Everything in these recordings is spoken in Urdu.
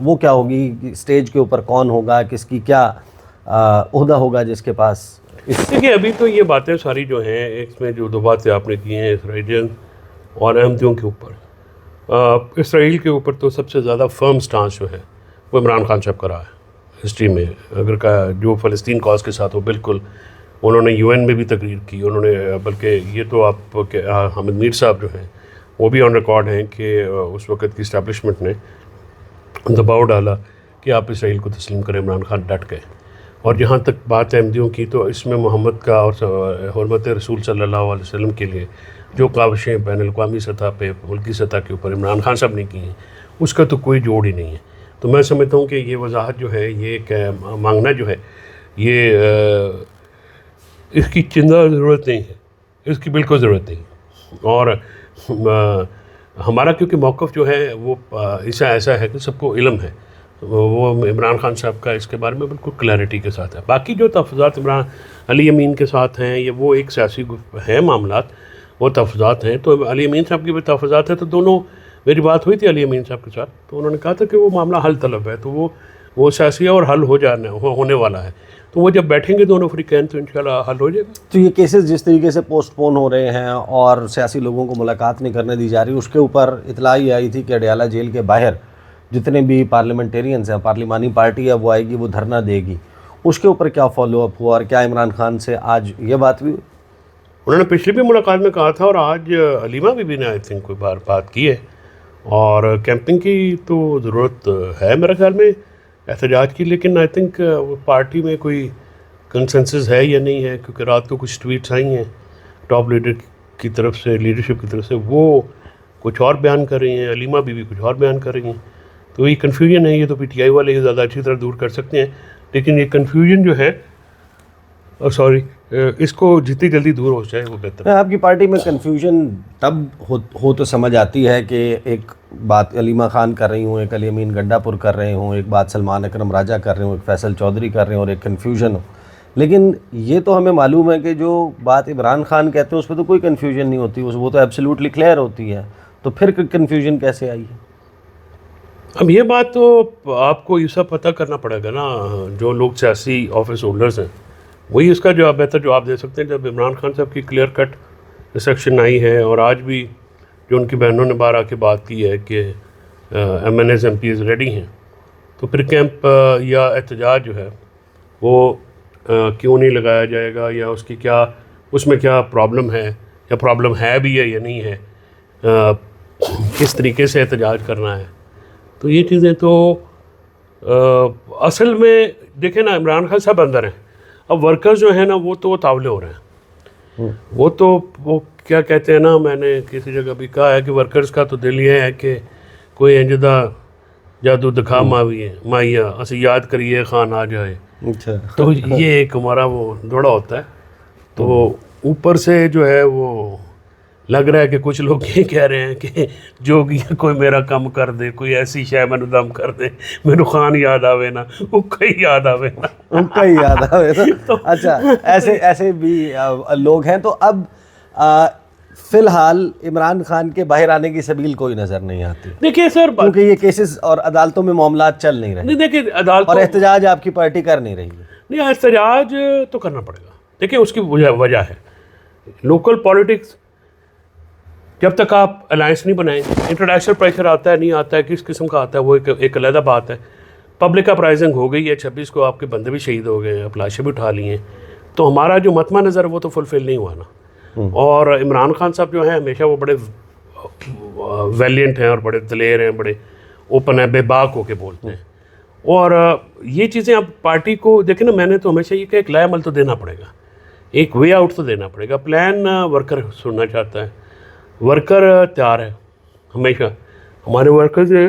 وہ کیا ہوگی؟ اسٹیج کے اوپر کون ہوگا، کس کی کیا عہدہ ہوگا جس کے پاس؟ دیکھیے ابھی تو یہ باتیں ساری جو ہیں، اس میں جو دو باتیں آپ نے کی ہیں اسرائیلیئن اور احمدیوں کے اوپر، اسرائیل کے اوپر تو سب سے زیادہ فرم سٹانس جو ہے وہ عمران خان صاحب کا رہا ہے ہسٹری میں. اگر کہا جو فلسطین کاز کے ساتھ وہ بالکل انہوں نے UN میں بھی تقریر کی، انہوں نے بلکہ یہ تو آپ حامد میر صاحب جو ہیں وہ بھی آن ریکارڈ ہیں کہ اس وقت کی اسٹیبلشمنٹ نے دباؤ ڈالا کہ آپ اسرائیل کو تسلیم کریں. عمران خان ڈٹ گئے. اور جہاں تک بات ہے احمدیوں کی، تو اس میں محمد کا اور حرمت رسول صلی اللہ علیہ وسلم کے لیے جو کاوشیں بین الاقوامی سطح پہ، ملکی سطح کے اوپر عمران خان صاحب نے کی ہیں، اس کا تو کوئی جوڑ ہی نہیں ہے. تو میں سمجھتا ہوں کہ یہ وضاحت جو ہے، یہ ایک مانگنا جو ہے، یہ اس کی چندہ ضرورت نہیں ہے، اس کی بالکل ضرورت نہیں. اور ہمارا کیونکہ موقف جو ہے وہ ایسا ہے کہ سب کو علم ہے، وہ عمران خان صاحب کا اس کے بارے میں بالکل کلیئرٹی کے ساتھ ہے. باقی جو تحفظات عمران علی امین کے ساتھ ہیں، یہ وہ ایک سیاسی ہیں معاملات، وہ تحفظات ہیں. تو علی امین صاحب کی بھی تحفظات ہیں. تو دونوں میری بات ہوئی تھی علی امین صاحب کے ساتھ، تو انہوں نے کہا تھا کہ وہ معاملہ حل طلب ہے، تو وہ سیاسی ہے اور حل ہونے والا ہے. تو وہ جب بیٹھیں گے دونوں فریقین تو انشاءاللہ حل ہو جائے گا. تو یہ کیسز جس طریقے سے پوسٹ پون ہو رہے ہیں اور سیاسی لوگوں کو ملاقات نہیں کرنے دی جا رہی، اس کے اوپر اطلاع یہ آئی تھی کہ اڈیالہ جیل کے باہر جتنے بھی پارلیمنٹیرینز ہیں، پارلیمانی پارٹی ہے وہ آئے گی، وہ دھرنا دے گی. اس کے اوپر کیا فالو اپ ہوا اور کیا عمران خان سے آج یہ بات ہوئی؟ انہوں نے پچھلی بھی ملاقات میں کہا تھا، اور آج علیمہ بی بی نے آئی تھنک کوئی بار بات کی ہے. اور کیمپنگ کی تو ضرورت ہے میرے خیال میں، احتجاج کی، لیکن آئی تھنک پارٹی میں کوئی کنسنسس ہے یا نہیں ہے، کیونکہ رات کو کچھ ٹویٹس آئی ہیں ٹاپ لیڈر کی طرف سے، لیڈرشپ کی طرف سے، وہ کچھ اور بیان کر رہی ہیں، علیمہ بی بی کچھ اور بیان کر رہی ہیں. تو یہ کنفیوژن ہے. یہ تو PTI والے یہ زیادہ اچھی طرح دور کر سکتے ہیں، لیکن یہ کنفیوژن جو ہے اس کو جتنی جلدی دور ہو جائے وہ بہتر ہے. آپ کی پارٹی میں کنفیوژن تب ہو تو سمجھ آتی ہے کہ ایک بات علیمہ خان کر رہی ہوں، ایک علی امین گنڈا پور کر رہے ہوں، ایک بات سلمان اکرم راجہ کر رہے ہوں، ایک فیصل چودھری کر رہے ہوں، اور ایک کنفیوژن ہو. لیکن یہ تو ہمیں معلوم ہے کہ جو بات عمران خان کہتے ہیں اس پہ تو کوئی کنفیوژن نہیں ہوتی، وہ تو ایبسلیوٹلی کلیئر ہوتی ہے. تو پھر کنفیوژن کیسے آئی ہے؟ اب یہ بات تو آپ کو یہ سب پتہ کرنا پڑے گا نا. جو لوگ سیاسی آفس ہولڈرز ہیں وہی اس کا بہتر جواب دے سکتے ہیں. جب عمران خان صاحب کی کلیئر کٹ ریسیپشن آئی ہے، اور آج بھی جو ان کی بہنوں نے باہر آ کے بات کی ہے کہ MNAs MPs ریڈی ہیں، تو پھر کیمپ یا احتجاج جو ہے وہ کیوں نہیں لگایا جائے گا، یا اس میں کیا پرابلم ہے، یا پرابلم ہے بھی ہے یا نہیں ہے، کس طریقے سے احتجاج کرنا ہے. تو یہ چیزیں تو اصل میں دیکھیں نا، عمران خان صاحب اندر ہیں. اب ورکرز جو ہیں نا وہ تو تاولے ہو رہے ہیں. وہ کیا کہتے ہیں نا، میں نے کسی جگہ بھی کہا ہے کہ ورکرز کا تو دل یہ ہے کہ کوئی انجدہ جادو دکھا مائیا اسی یاد کریے خان آ جائے. تو یہ ایک ہمارا وہ دوڑا ہوتا ہے. تو اوپر سے جو ہے وہ لگ رہا ہے کہ کچھ لوگ یہ کہہ رہے ہیں کہ جو کوئی میرا کم کر دے، کوئی ایسی شے میں دم کر دے، میرے خان یاد آوے نا، کئی یاد آوے نا، کئی یاد آوے نا. اچھا، ایسے بھی لوگ ہیں. تو اب فی الحال عمران خان کے باہر آنے کی سبیل کوئی نظر نہیں آتی. دیکھیے سر، کیونکہ یہ کیسز اور عدالتوں میں معاملات چل نہیں رہے. نہیں دیکھیے عدالت اور احتجاج آپ کی پارٹی کر نہیں رہی ہے. نہیں، احتجاج تو کرنا پڑے گا. دیکھیں اس کی وجہ ہے لوکل پالیٹکس. جب تک آپ الائنس نہیں بنائیں، انٹرنیشنل پریشر آتا ہے نہیں آتا ہے، کس قسم کا آتا ہے، وہ ایک علیحدہ بات ہے. پبلک اپرائزنگ ہو گئی ہے، 26 کو آپ کے بندے بھی شہید ہو گئے ہیں، آپ لاشیں بھی اٹھا لی ہیں. تو ہمارا جو متمع نظر وہ تو فلفل نہیں ہوا نا. اور عمران خان صاحب جو ہیں ہمیشہ وہ بڑے ویلینٹ ہیں اور بڑے دلیر ہیں، بڑے اوپن ہیں، بے باک ہو کے بولتے ہیں. اور یہ چیزیں اب پارٹی کو دیکھیں نا، میں نے تو ہمیشہ یہ کہ ایک لائے عمل تو دینا پڑے گا، ایک وے آؤٹ تو دینا پڑے گا. پلان ورکر سننا چاہتا ہے، ورکر تیار ہے. ہمیشہ ہمارے ورکرز نے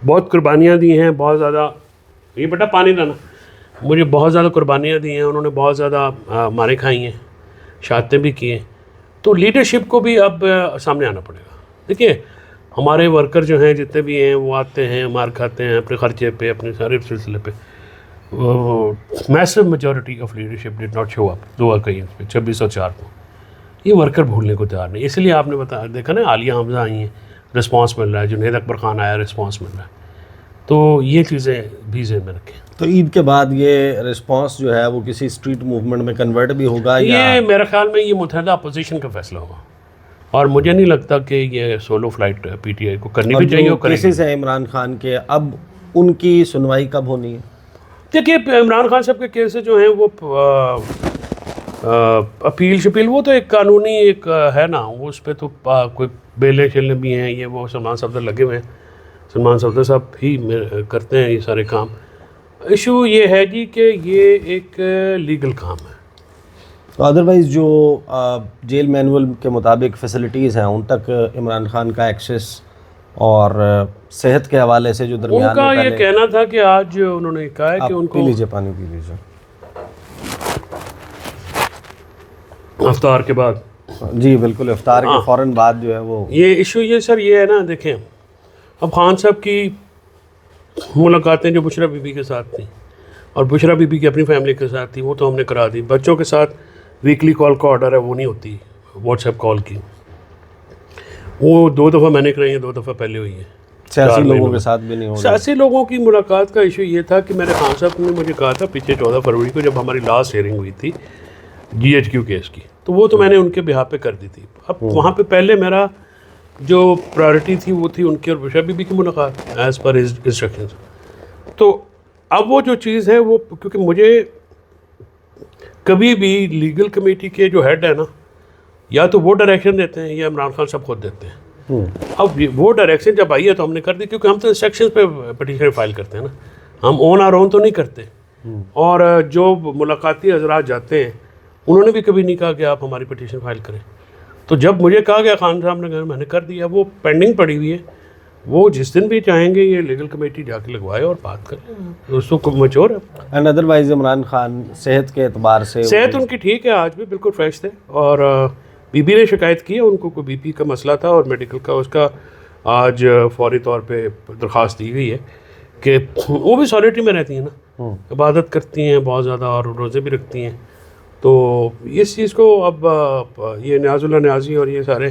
بہت قربانیاں دی ہیں، بہت زیادہ. یہ بیٹا پانی لانا. مجھے بہت زیادہ قربانیاں دی ہیں، انہوں نے بہت زیادہ مارے کھائی ہیں، شہادتیں بھی کی ہیں. تو لیڈرشپ کو بھی اب سامنے آنا پڑے گا. دیکھیے ہمارے ورکر جو ہیں جتنے بھی ہیں وہ آتے ہیں، مار کھاتے ہیں اپنے خرچے پہ، اپنے سارے سلسلے پہ. میسو majority of leadership did not show up 2 occasions پہ 26 اور 4 کو. یہ ورکر بھولنے کو تیار نہیں. اس لیے آپ نے دیکھا نا عالیہ حمزہ آئی ہیں، رسپانس مل رہا ہے. جنید اکبر خان آیا، رسپانس مل رہا ہے. تو یہ چیزیں بھی ذہن میں رکھیں. تو عید کے بعد یہ رسپانس جو ہے وہ کسی اسٹریٹ موومنٹ میں کنورٹ بھی ہوگا یا یہ میرے خیال میں یہ متحدہ اپوزیشن کا فیصلہ ہوگا, اور مجھے نہیں لگتا کہ یہ سولو فلائٹ پی ٹی آئی کو کرنی بھی چاہیے. کیسز ہیں عمران خان کے, اب ان کی سنوائی کب ہونی ہے؟ دیکھیے عمران خان صاحب کے کیسز جو ہیں وہ اپیل شپیل وہ تو ایک قانونی ایک ہے نا, وہ اس پہ تو کوئی بیلیں شیلیں بھی ہیں, یہ وہ سلمان صفدر لگے ہوئے ہیں, سلمان صفدر صاحب ہی کرتے ہیں یہ سارے کام. ایشو یہ ہے جی کہ یہ ایک لیگل کام ہے. تو ادروائز جو جیل مینول کے مطابق فیسلٹیز ہیں ان تک عمران خان کا ایکسیس اور صحت کے حوالے سے جو درمیان ان کا یہ کہنا تھا کہ آج انہوں نے کہا ہے کہ ان کو پی لیجیے, پانی پی لیجیے افطار کے بعد. جی بالکل, افطار کے فوراً بعد جو ہے وہ یہ ایشو یہ سر یہ ہے نا, دیکھیں اب خان صاحب کی ملاقاتیں جو بشرا بی بی کے ساتھ تھیں اور بشرا بی بی کی اپنی فیملی کے ساتھ تھی, وہ تو ہم نے کرا دی. بچوں کے ساتھ ویکلی کال کا آرڈر ہے, وہ نہیں ہوتی واٹس ایپ کال کی, وہ 2 دفعہ میں نے کرائی ہیں, 2 دفعہ پہلے ہوئی ہیں. سیاسی لوگوں کے ساتھ بھی نہیں ہو رہا. سیاسی لوگوں کی ملاقات کا ایشو یہ تھا کہ میرے خان صاحب نے مجھے کہا تھا پیچھے 14 فروری کو جب ہماری لاسٹ ہیئرنگ ہوئی تھی جی ایچ کیو کیس کی, تو وہ تو میں نے ان کے بہاف پہ کر دی تھی. اب وہاں پہ پہلے میرا جو پرائرٹی تھی وہ تھی ان کی اور بشرا بی بی کی ملاقات ایز پر انسٹرکشنز. تو اب وہ جو چیز ہے وہ کیونکہ مجھے کبھی بھی لیگل کمیٹی کے جو ہیڈ ہے نا, یا تو وہ ڈائریکشن دیتے ہیں یا عمران خان صاحب خود دیتے ہیں. اب وہ ڈائریکشن جب آئی ہے تو ہم نے کر دی, کیونکہ ہم تو انسٹرکشنز پہ پٹیشن فائل کرتے ہیں نا, ہم اون آر اون تو نہیں کرتے. اور جو ملاقاتی حضرات جاتے ہیں انہوں نے بھی کبھی نہیں کہا کہ آپ ہماری پٹیشن فائل کریں. تو جب مجھے کہا گیا خان صاحب نے کہا میں نے کر دیا, وہ پینڈنگ پڑی ہوئی ہے, وہ جس دن بھی چاہیں گے یہ لیگل کمیٹی جا کے لگوائے اور بات کریں, اس کو میچور ہے. اینڈ ادروائز عمران خان صحت کے اعتبار سے صحت ان کی ٹھیک ہے, آج بھی بالکل فریش تھے. اور بی بی نے شکایت کی ہے, ان کو کوئی بی پی کا مسئلہ تھا اور میڈیکل کا, اس کا آج فوری طور پہ درخواست دی گئی ہے کہ وہ بھی سولیٹری میں رہتی ہیں نا, عبادت کرتی ہیں بہت زیادہ اور روزے بھی رکھتی ہیں. تو اس چیز کو اب یہ نیاز اللہ نیازی اور یہ سارے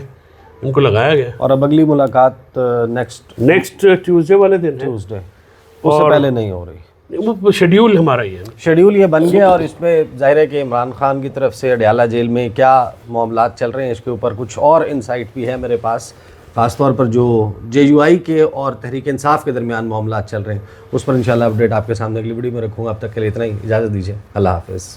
ان کو لگایا گیا. اور اب اگلی ملاقات نیکسٹ ٹیوزڈے والے دن ہے, ٹیوزڈے, اس سے پہلے نہیں ہو رہی. وہ شیڈیول ہمارا ہی ہے, شیڈیول یہ بن گیا. اور اس پہ ظاہر ہے کہ عمران خان کی طرف سے اڈیالہ جیل میں کیا معاملات چل رہے ہیں اس کے اوپر کچھ اور انسائٹ بھی ہے میرے پاس, خاص طور پر جو جے یو آئی کے اور تحریک انصاف کے درمیان معاملات چل رہے ہیں اس پر انشاءاللہ اپڈیٹ آپ کے سامنے اگلی ویڈیو میں رکھوں گا. اب تک کے لیے اتنا ہی, اجازت دیجیے, اللہ حافظ.